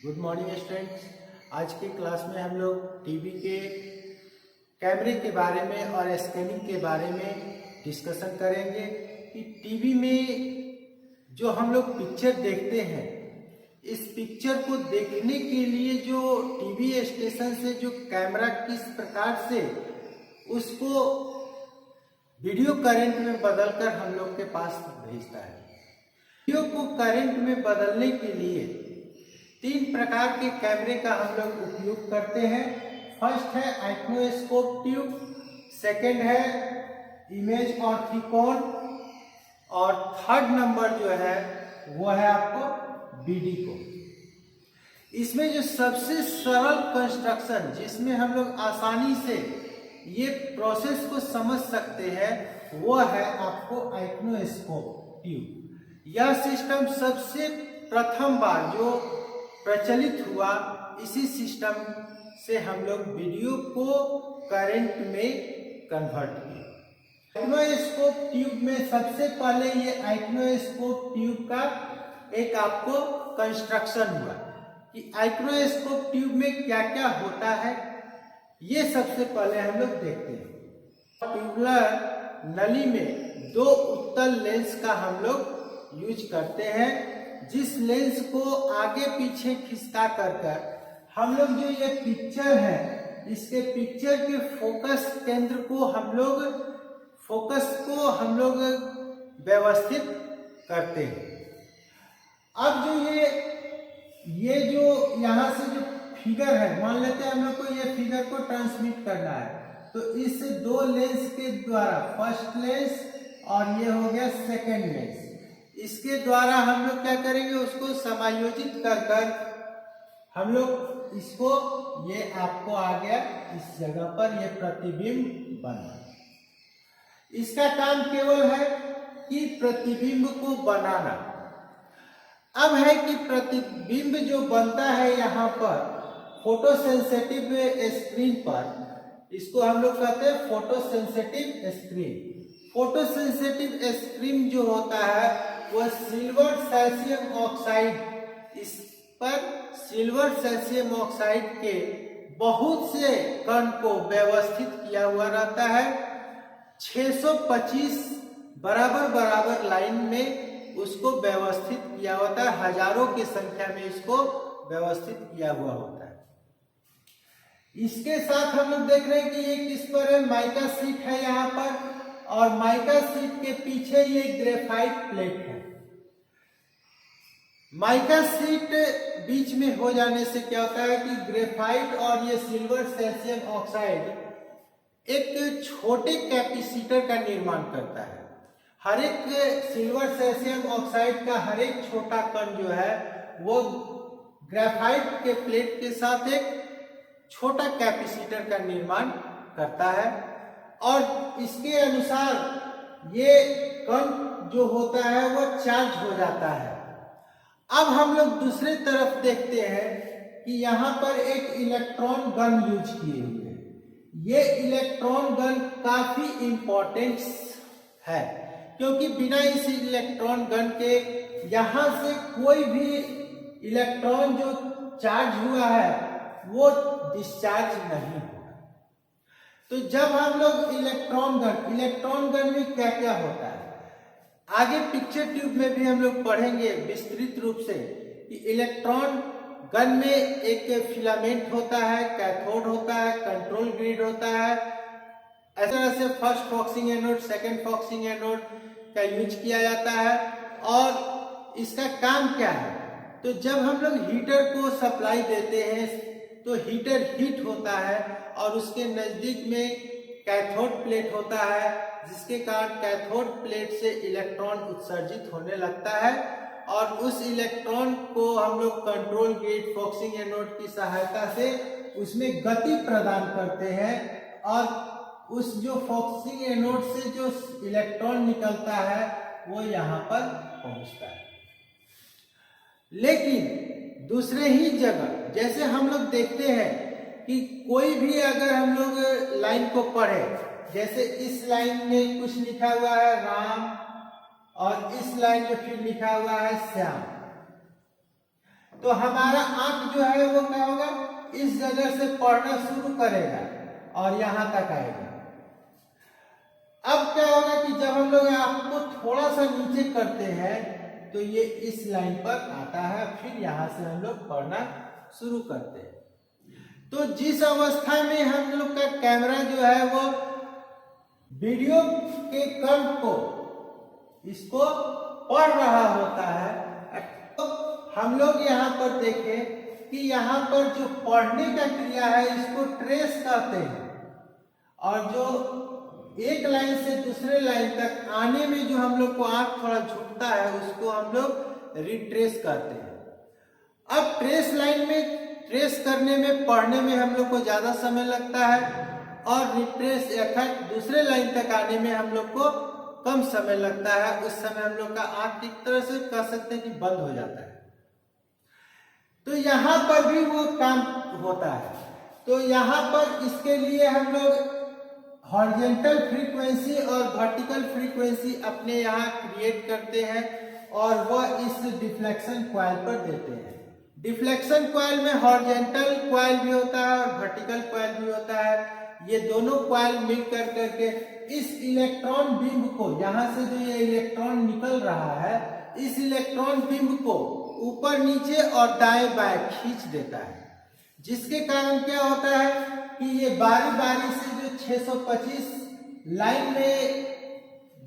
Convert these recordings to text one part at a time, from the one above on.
Good morning students. आज की class में हम लोग टीवी के कैमरे के बारे में और स्कैनिंग के बारे में डिस्कशन करेंगे कि टीवी में जो हम लोग पिक्चर देखते हैं, इस पिक्चर को देखने के लिए जो टीवी स्टेशन से जो कैमरा किस प्रकार से उसको वीडियो करंट में बदलकर हम लोग के पास भेजता है। वीडियो को करंट में बदलने के लिए 3 प्रकार के कैमरे का हम लोग उपयोग करते हैं। फर्स्ट है आइक्नोस्कोप ट्यूब, सेकंड है इमेज ऑर्थोकॉन और थर्ड नंबर जो है वो है आपको बीडीको। इसमें जो सबसे सरल कंस्ट्रक्शन जिसमें हम लोग आसानी से ये प्रोसेस को समझ सकते हैं वो है आपको आइक्नोस्कोप ट्यूब। यह सिस्टम सबसे प्रथम बार जो प्रचलित हुआ, इसी सिस्टम से हम लोग वीडियो को करंट में कन्वर्ट किए। आइक्नोस्कोप ट्यूब में सबसे पहले ये आइक्नोस्कोप ट्यूब का एक आपको कंस्ट्रक्शन हुआ कि आइक्नोस्कोप ट्यूब में क्या क्या होता है, ये सबसे पहले हम लोग देखते हैं। ट्यूबुलर नली में 2 उत्तल लेंस का हम लोग यूज करते हैं, जिस लेंस को आगे पीछे खिसका कर हम लोग जो ये पिक्चर है, इसके पिक्चर के फोकस केंद्र को हम लोग व्यवस्थित करते हैं। अब जो ये जो यहाँ से जो फिगर है, मान लेते हैं हम लोग को ये फिगर को ट्रांसमिट करना है, तो इस 2 लेंस के द्वारा, फर्स्ट लेंस और ये हो गया सेकेंड लेंस, इसके द्वारा हम लोग क्या करेंगे, उसको समायोजित कर हम लोग इसको, ये आपको आ गया इस जगह पर ये प्रतिबिंब बना। इसका काम केवल है कि प्रतिबिंब को बनाना। अब है कि प्रतिबिंब जो बनता है यहाँ पर फोटोसेंसिटिव स्क्रीन पर, इसको हम लोग कहते हैं फोटोसेंसिटिव स्क्रीन। फोटोसेंसिटिव स्क्रीन जो होता है वह सिल्वर कैल्शियम ऑक्साइड, इस पर सिल्वर कैल्शियम ऑक्साइड के बहुत से कण को व्यवस्थित किया हुआ रहता है। 625 बराबर लाइन में उसको व्यवस्थित किया होता है, हजारों की संख्या में इसको व्यवस्थित किया हुआ होता है। इसके साथ हम लोग देख रहे हैं कि ये किस पर है, माइका शीट है यहाँ पर, और माइका शीट के पीछे ये ग्रेफाइट प्लेट है। माइका शीट बीच में हो जाने से क्या होता है कि ग्रेफाइट और ये सिल्वर कैल्शियम ऑक्साइड एक छोटे कैपेसिटर का निर्माण करता है। हर एक सिल्वर कैल्शियम ऑक्साइड का हर एक छोटा कण जो है वो ग्रेफाइट के प्लेट के साथ एक छोटा कैपेसिटर का निर्माण करता है, और इसके अनुसार ये कण जो होता है वो चार्ज हो जाता है। अब हम लोग दूसरे तरफ देखते हैं कि यहाँ पर एक इलेक्ट्रॉन गन यूज किए हुए हैं। ये इलेक्ट्रॉन गन काफी इंपॉर्टेंट है, क्योंकि बिना इस इलेक्ट्रॉन गन के यहाँ से कोई भी इलेक्ट्रॉन जो चार्ज हुआ है वो डिस्चार्ज नहीं होगा। तो जब हम लोग इलेक्ट्रॉन गन में क्या क्या होता है, आगे पिक्चर ट्यूब में भी हम लोग पढ़ेंगे विस्तृत रूप से कि इलेक्ट्रॉन गन में एक फिलामेंट होता है, कैथोड होता है, कंट्रोल ग्रिड होता है। ऐसे तरह से फर्स्ट फॉक्सिंग एनोड, सेकंड फॉक्सिंग एनोड का यूज किया जाता है। और इसका काम क्या है, तो जब हम लोग हीटर को सप्लाई देते हैं तो हीटर हीट होता है और उसके नजदीक में कैथोड प्लेट होता है, जिसके कारण कैथोड प्लेट से इलेक्ट्रॉन उत्सर्जित होने लगता है, और उस इलेक्ट्रॉन को हम लोग कंट्रोल ग्रिड, फॉक्सिंग एनोड की सहायता से उसमें गति प्रदान करते हैं, और उस जो फॉक्सिंग एनोड से जो इलेक्ट्रॉन निकलता है वो यहाँ पर पहुंचता है। लेकिन दूसरे ही जगह जैसे हम लोग देखते हैं कि कोई भी अगर हम लोग लाइन को पढ़े, जैसे इस लाइन में कुछ लिखा हुआ है राम, और इस लाइन में फिर लिखा हुआ है श्याम। तो हमारा आंख जो है वो क्या होगा, इस जगह से पढ़ना शुरू करेगा और यहां तक आएगा। अब क्या होगा कि जब हम लोग आंख को थोड़ा सा नीचे करते हैं तो ये इस लाइन पर आता है, फिर यहां से हम लोग पढ़ना शुरू करते हैं। तो जिस अवस्था में हम लोग का कैमरा जो है वो वीडियो के कर्व को इसको पढ़ रहा होता है, तो हम लोग यहाँ पर देखें कि यहाँ पर जो पढ़ने का क्रिया है इसको ट्रेस कहते हैं, और जो एक लाइन से दूसरे लाइन तक आने में जो हम लोग को आंख थोड़ा झुकता है उसको हम लोग रिट्रेस करते हैं। अब ट्रेस लाइन में ट्रेस करने में पढ़ने में हम लोग को ज्यादा समय लगता है, और रिट्रेस अर्थात दूसरे लाइन तक आने में हम लोग को कम समय लगता है। उस समय हम लोग का आंख एक तरह से कह सकते हैं कि बंद हो जाता है। तो यहाँ पर भी वो काम होता है। तो यहाँ पर इसके लिए हम लोग हॉरिजॉन्टल फ्रीक्वेंसी और वर्टिकल फ्रीक्वेंसी अपने यहाँ क्रिएट करते हैं और वह इस डिफ्लेक्शन कॉइल पर देते हैं। डिफ्लेक्शन कॉइल में हॉरिजॉन्टल कॉइल भी होता है और वर्टिकल कॉइल भी होता है। ये दोनों कॉइल मिल करके इस इलेक्ट्रॉन बीम को, यहाँ से जो ये इलेक्ट्रॉन निकल रहा है, इस इलेक्ट्रॉन बीम को ऊपर नीचे और दाएं बाएं खींच देता है, जिसके कारण क्या होता है कि ये बारी बारी से जो 625 लाइन में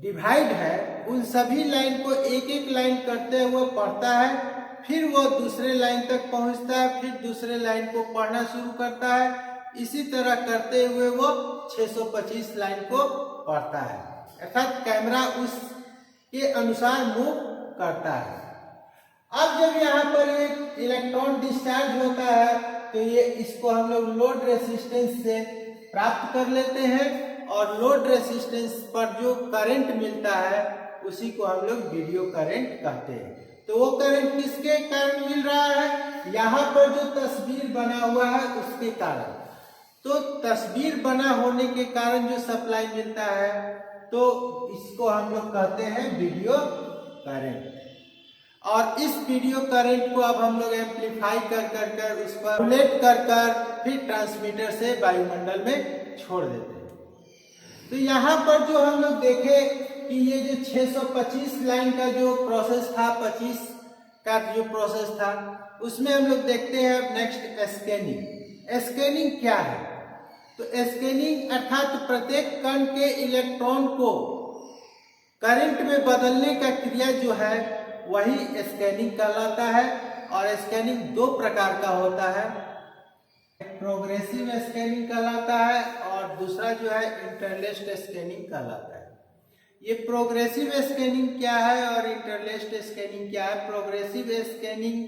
डिवाइड है उन सभी लाइन को एक एक लाइन करते हुए पढ़ता है, फिर वो दूसरे लाइन तक पहुंचता है, फिर दूसरे लाइन को पढ़ना शुरू करता है। इसी तरह करते हुए वो 625 लाइन को पढ़ता है, अर्थात कैमरा उसके अनुसार मूव करता है। अब जब यहाँ पर एक इलेक्ट्रॉन डिस्चार्ज होता है तो ये इसको हम लोग लोड रेसिस्टेंस से प्राप्त कर लेते हैं, और लोड रेसिस्टेंस पर जो करंट मिलता है उसी को हम लोग वीडियो करंट कहते हैं। तो वो करंट किसके कारण मिल रहा है, यहाँ पर जो तस्वीर बना हुआ है उसके कारण। तो तस्वीर बना होने के कारण जो सप्लाई मिलता है तो इसको हम लोग कहते हैं वीडियो करंट। और इस वीडियो करंट को अब हम लोग एम्पलीफाई कर उस पर रेगुलेट कर फिर ट्रांसमीटर से वायुमंडल में छोड़ देते हैं। तो यहाँ पर जो हम लोग देखे कि ये जो 625 लाइन का जो प्रोसेस था, 25 का जो प्रोसेस था, उसमें हम लोग देखते हैं नेक्स्ट स्कैनिंग। स्कैनिंग क्या है, तो स्कैनिंग अर्थात प्रत्येक कण के इलेक्ट्रॉन को करंट में बदलने का क्रिया जो है वही स्कैनिंग कहलाता है। और स्कैनिंग दो प्रकार का होता है, प्रोग्रेसिव स्कैनिंग कहलाता है और दूसरा जो है इंटरलेस्ट स्कैनिंग कहलाता है। ये प्रोग्रेसिव स्कैनिंग क्या है और इंटरलेस्ट स्कैनिंग क्या है। प्रोग्रेसिव स्कैनिंग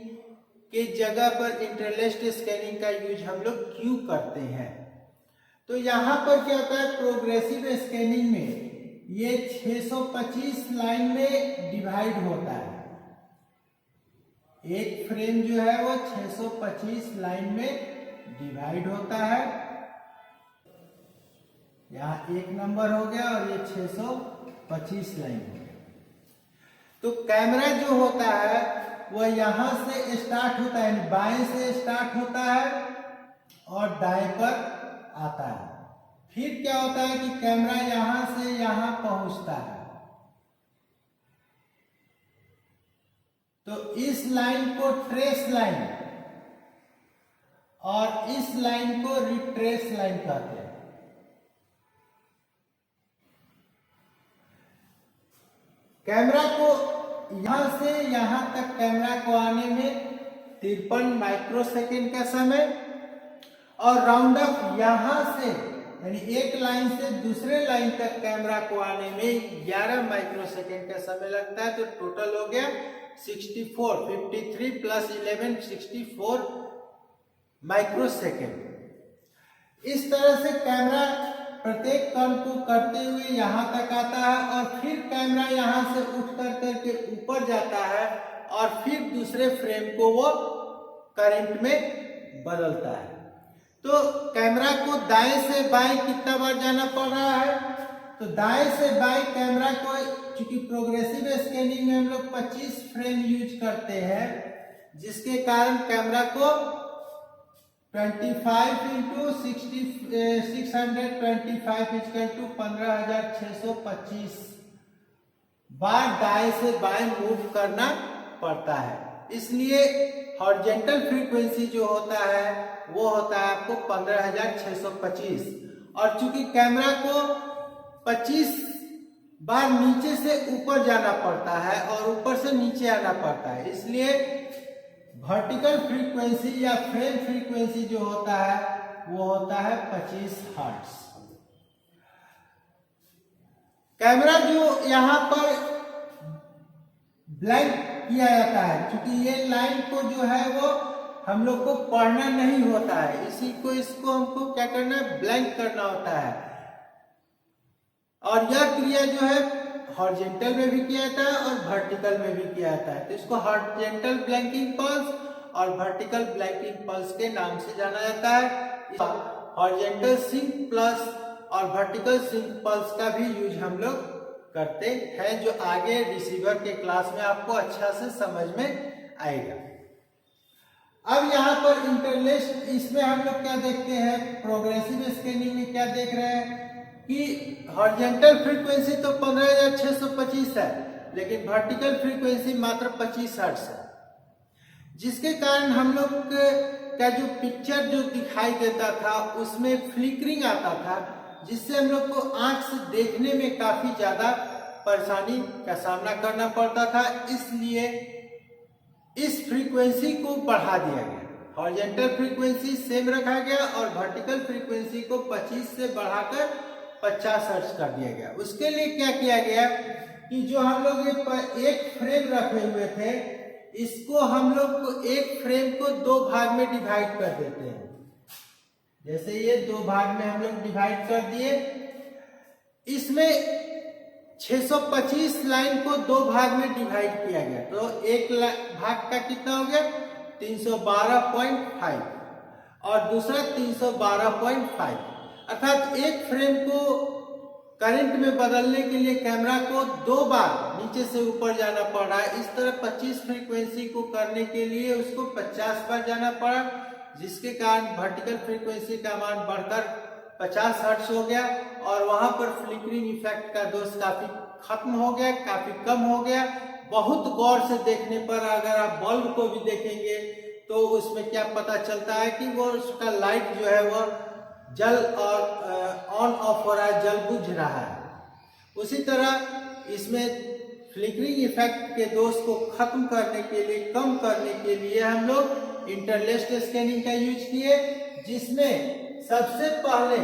के जगह पर इंटरलेस्ट स्कैनिंग का यूज हम लोग क्यों करते हैं, तो यहाँ पर क्या होता है, प्रोग्रेसिव स्कैनिंग में ये 625 लाइन में डिवाइड होता है। एक फ्रेम जो है वो 625 लाइन में डिवाइड होता है। यहाँ एक नंबर हो गया और ये 625 लाइन हो गया। तो कैमरा जो होता है वह यहां से स्टार्ट होता है, यानी बाएं से स्टार्ट होता है और दाएं पर आता है। फिर क्या होता है कि कैमरा यहां से यहां पहुंचता है। तो इस लाइन को ट्रेस लाइन और इस लाइन को रिट्रेस लाइन कहते हैं। कैमरा को यहां से यहां तक कैमरा को आने में 53 माइक्रोसेकंड का समय, और राउंड अप यहां से यानी एक लाइन से दूसरे लाइन तक कैमरा को आने में 11 माइक्रोसेकंड का समय लगता है। तो टोटल हो गया 64, 53 प्लस 11 64 माइक्रोसेकंड। इस तरह से कैमरा प्रत्येक कण को करते हुए यहाँ तक आता है, और फिर कैमरा यहाँ से उठ करके ऊपर जाता है और फिर दूसरे फ्रेम को वो करंट में बदलता है। तो कैमरा को दाएं से बाएं कितना बार जाना पड़ रहा है, तो दाएं से बाएं कैमरा को, चूंकि प्रोग्रेसिव स्कैनिंग में हम लोग 25 फ्रेम यूज करते हैं, जिसके कारण कैमरा को 25 इंटू 625 इक्वल टू 15,625 बार दाएं से बाएं मूव करना पड़ता है। इसलिए हॉरिजॉन्टल फ्रीक्वेंसी जो होता है वो होता है आपको 15,625, और चूंकि कैमरा को 25 बार नीचे से ऊपर जाना पड़ता है और ऊपर से नीचे आना पड़ता है, इसलिए वर्टिकल फ्रीक्वेंसी या फ्रेम फ्रीक्वेंसी जो होता है वो होता है 25 हर्ट्ज। कैमरा जो यहाँ पर ब्लैंक किया जाता है, क्योंकि ये लाइन को जो है वो हम लोग को पढ़ना नहीं होता है, इसको हमको क्या करना है, ब्लैंक करना होता है। और यह क्रिया जो है हॉरिजॉन्टल में भी किया जाता है और वर्टिकल में भी किया जाता है। तो इसको हॉरिजॉन्टल ब्लैंकिंग पल्स और वर्टिकल ब्लैंकिंग पल्स के नाम से जाना जाता है। हॉरिजॉन्टल सिंक प्लस और वर्टिकल सिंक पल्स का भी यूज हम लोग करते हैं, जो आगे रिसीवर के क्लास में आपको अच्छा से समझ में आएगा। अब यहाँ पर इंटरलेस्ट, इसमें हम लोग क्या देखते हैं, प्रोग्रेसिव स्कैनिंग में क्या देख रहे हैं कि हॉरिजॉन्टल फ्रीक्वेंसी तो 15,625 है, लेकिन वर्टिकल फ्रीक्वेंसी मात्र 25 हर्ट्ज है, जिसके कारण हम लोग का जो पिक्चर जो दिखाई देता था उसमें फ्लिकरिंग आता था, जिससे हम लोग को आंख से देखने में काफी ज्यादा परेशानी का सामना करना पड़ता था। इसलिए इस फ्रीक्वेंसी को बढ़ा दिया गया, हॉरिजॉन्टल फ्रीक्वेंसी सेम रखा गया और वर्टिकल फ्रीक्वेंसी को 25 से बढ़ाकर 50 हर्ट्ज कर दिया गया। उसके लिए क्या किया गया कि जो हम लोग एक फ्रेम रखे हुए थे, इसको हम लोग को एक फ्रेम को 2 भाग में डिवाइड कर देते हैं। जैसे ये 2 भाग में हम लोग डिवाइड कर दिए, इसमें 625 लाइन को 2 भाग में डिवाइड किया गया, तो एक भाग का कितना हो गया 312.5 और दूसरा 312.5, अर्थात एक फ्रेम को करंट में बदलने के लिए कैमरा को 2 बार नीचे से ऊपर जाना पड़ रहा है। इस तरह 25 फ्रीक्वेंसी को करने के लिए उसको 50 बार जाना पड़ा, जिसके कारण वर्टिकल फ्रीक्वेंसी का मान बढ़कर 50 हर्ट्ज हो गया और वहां पर फ्लिकरिंग इफेक्ट का दोष काफी खत्म हो गया, काफी कम हो गया। बहुत गौर से देखने पर अगर आप बल्ब को भी देखेंगे तो उसमें क्या पता चलता है कि वो उसका लाइट जो है वो जल और ऑन ऑफ हो रहा है, जल बुझ रहा है। उसी तरह इसमें फ्लिकरिंग इफेक्ट के दोष को खत्म करने के लिए, कम करने के लिए हम लोग इंटरलेस्ट स्कैनिंग का यूज किए, जिसमें सबसे पहले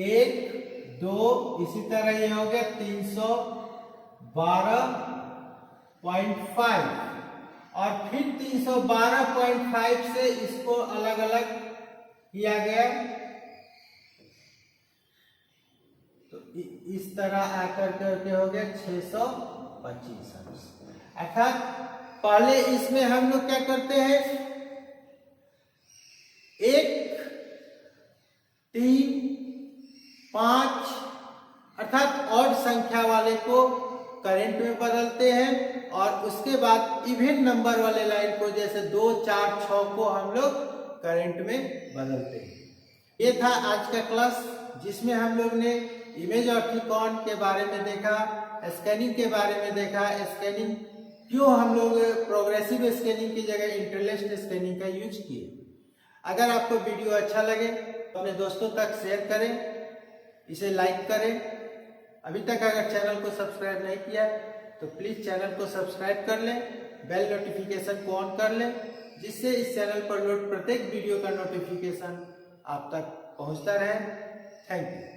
एक, 2, इसी तरह ये हो गया 312.5 और फिर 312.5 से इसको अलग अलग किया गया, तो इस तरह आकर करके हो गया 625 हर्ट्ज। अर्थात पहले इसमें हम लोग क्या करते हैं, 1, 3, 5 अर्थात ऑड संख्या वाले को करंट में बदलते हैं और उसके बाद इवन नंबर वाले लाइन को जैसे 2, 4, 6 को हम लोग करंट में बदलते हैं। ये था आज का क्लास, जिसमें हम लोग ने इमेज ऑप्टिकॉन के बारे में देखा, स्कैनिंग के बारे में देखा, स्कैनिंग क्यों हम लोग प्रोग्रेसिव स्कैनिंग की जगह इंटरलेस्ट स्कैनिंग का यूज किए। अगर आपको वीडियो अच्छा लगे तो अपने दोस्तों तक शेयर करें, इसे लाइक करें। अभी तक अगर चैनल को सब्सक्राइब नहीं किया तो प्लीज चैनल को सब्सक्राइब कर लें, बेल नोटिफिकेशन को ऑन कर लें, जिससे इस चैनल पर लोड प्रत्येक वीडियो का नोटिफिकेशन आप तक पहुंचता रहे। Thank you.